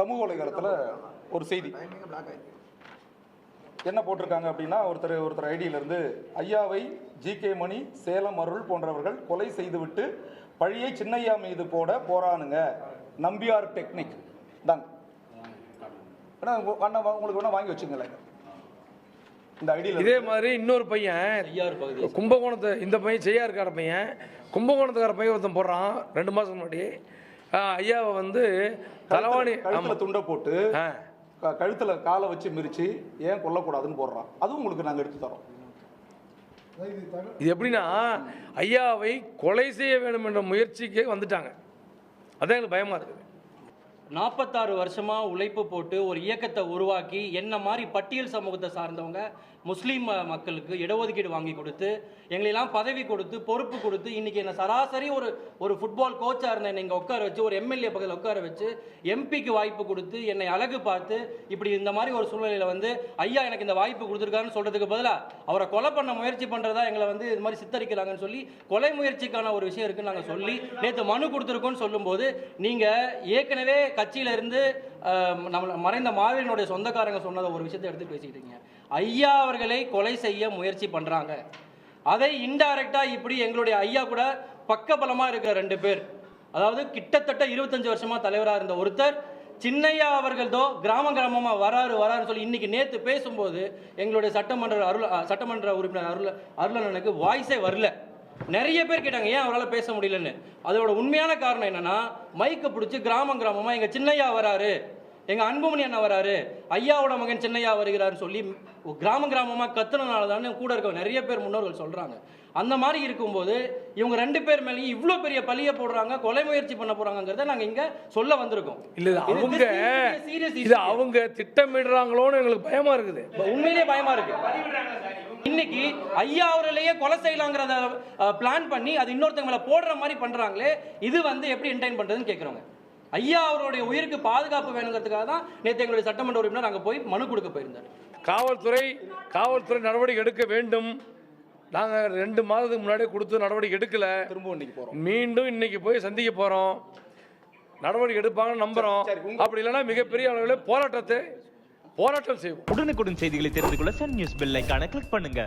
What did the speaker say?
சமூக வலைதளத்தில் ஒரு செய்தி என்ன போட்டிருக்காங்க அப்படின்னா, ஒருத்தர் ஐடியிலிருந்து ஐயாவை ஜி.கே. மணி, சேலம் அருள் போன்றவர்கள் கொலை செய்துவிட்டு பழியை சின்னையா மீது போட போறானுங்க, நம்பியார் டெக்னிக் தாங்க. உங்களுக்கு வேணா வாங்கி வச்சுங்களேன். இந்த ஐடியில் இதே மாதிரி இன்னொரு பையன் கும்பகோணத்தை, இந்த பையன் செய்யாருக்கார பையன், கும்பகோணத்துக்கார பையன் ஒருத்தன் போடுறான் 2 மாதம் முன்னாடி. ஐயாவை வந்து தலைவாணி துண்டை போட்டு கழுத்தில் காலை வச்சு மிரிச்சு ஏன் கொல்லக்கூடாதுன்னு போடுறான். அதுவும் உங்களுக்கு நாங்கள் எடுத்து தரோம். இது எப்படின்னா, ஐயாவை கொலை செய்ய வேண்டும் என்ற முயற்சிக்கு வந்துட்டாங்க. அதான் எனக்கு பயமா இருக்குது. 46 வருஷமாக உழைப்பு போட்டு ஒரு இயக்கத்தை உருவாக்கி என்ன மாதிரி பட்டியல் சமூகத்தை சார்ந்தவங்க முஸ்லீம் மக்களுக்கு இடஒதுக்கீடு வாங்கி கொடுத்து எங்களெல்லாம் பதவி கொடுத்து பொறுப்பு கொடுத்து இன்றைக்கி என்ன சராசரி ஒரு ஃபுட்பால் கோச்சாக இருந்த என்னை இங்கே உட்கார வச்சு, ஒரு எம்எல்ஏ பக்கத்தில் உட்கார வச்சு, எம்பிக்கு வாய்ப்பு கொடுத்து என்னை அழகு பார்த்து இப்படி இந்த மாதிரி ஒரு சூழ்நிலையில் வந்து ஐயா எனக்கு இந்த வாய்ப்பு கொடுத்துருக்காருன்னு சொல்கிறதுக்கு பதிலாக அவரை கொலை பண்ண முயற்சி பண்ணுறதா எங்களை வந்து இது மாதிரி சித்தரிக்கிறாங்கன்னு சொல்லி கொலை முயற்சிக்கான ஒரு விஷயம் இருக்குன்னு நாங்கள் சொல்லி நேற்று மனு கொடுத்துருக்கோன்னு சொல்லும்போது, நீங்கள் ஏற்கனவே கட்சியில இருந்து நம்ம மறைந்த மாவீரனுடைய சொந்தக்காரங்க சொன்னத ஒரு விஷயத்தை எடுத்து பேசிக்கிட்டு இருக்கீங்க. ஐயா அவர்களை கொலை செய்ய முயற்சி பண்றாங்க. அதை இன்டைரக்டா இப்படி எங்களுடைய ஐயா கூட பக்கபலமா இருக்கிற 2 பேர், அதாவது கிட்டத்தட்ட 25 வருஷமா தலைவராக இருந்த ஒருத்தர் சின்னையா அவர்கள்தோ கிராமமா வராருன்னு சொல்லி இன்னைக்கு நேற்று பேசும்போது எங்களுடைய சட்டமன்ற உறுப்பினர் அருளனுக்கு வாய்ஸே வரல. நிறைய பேர் கேட்டாங்க ஏன் அவரால் பேச முடியலன்னு. அதோட உண்மையான காரணம் என்னன்னா, மைக்கை பிடிச்சி கிராமமா எங்க சின்னையா வராரு, எங்க அன்புமணி அண்ணா வராரு, ஐயாவோட மகன் சின்னையா வருகிறாருன்னு சொல்லி கிராமமா கத்துனனால தான் கூட இருக்க நிறைய பேர் முன்னோர்கள் சொல்றாங்க. அந்த மாதிரி இருக்கும்போது இவங்க 2 பேர் மேலேயும் இவ்வளோ பெரிய பழிய போடுறாங்க, கொலை முயற்சி பண்ண போறாங்கிறத நாங்கள் இங்க சொல்ல வந்திருக்கோம். இல்ல அவங்க திட்டமிடுறாங்களோன்னு எங்களுக்கு பயமா இருக்குது. உண்மையிலேயே பயமா இருக்கு. இன்னைக்கு ஐயா அவர்களையே கொலை செய்யலாங்கிறத பிளான் பண்ணி அது இன்னொருத்தவங்க மேல போடுற மாதிரி பண்றாங்களே, இது வந்து எப்படி என்டைன் பண்றதுன்னு கேட்குறோங்க. ஐயா அவருடைய உயிருக்கு பாதுகாப்பு வேணுங்கிறதுக்காக தான் நேற்று எங்களுடைய சட்டமன்ற உறுப்பினர் அங்கே போய் மனு கொடுக்க போயிருந்தார். காவல்துறை நடவடிக்கை எடுக்க வேண்டும். நாங்கள் 2 மாதத்துக்கு முன்னாடியே கொடுத்து நடவடிக்கை எடுக்கல. திரும்ப இன்னைக்கு போகிறோம், மீண்டும் இன்னைக்கு போய் சந்திக்க போகிறோம். நடவடிக்கை எடுப்பாங்கன்னு நம்புகிறோம். அப்படி இல்லைன்னா மிகப்பெரிய அளவில் போராட்டம் செய்வோம். உடனுக்குடன் செய்திகளை தெரிந்து கொள்ள சன் நியூஸ் பெல் ஐகானை கிளிக் பண்ணுங்க.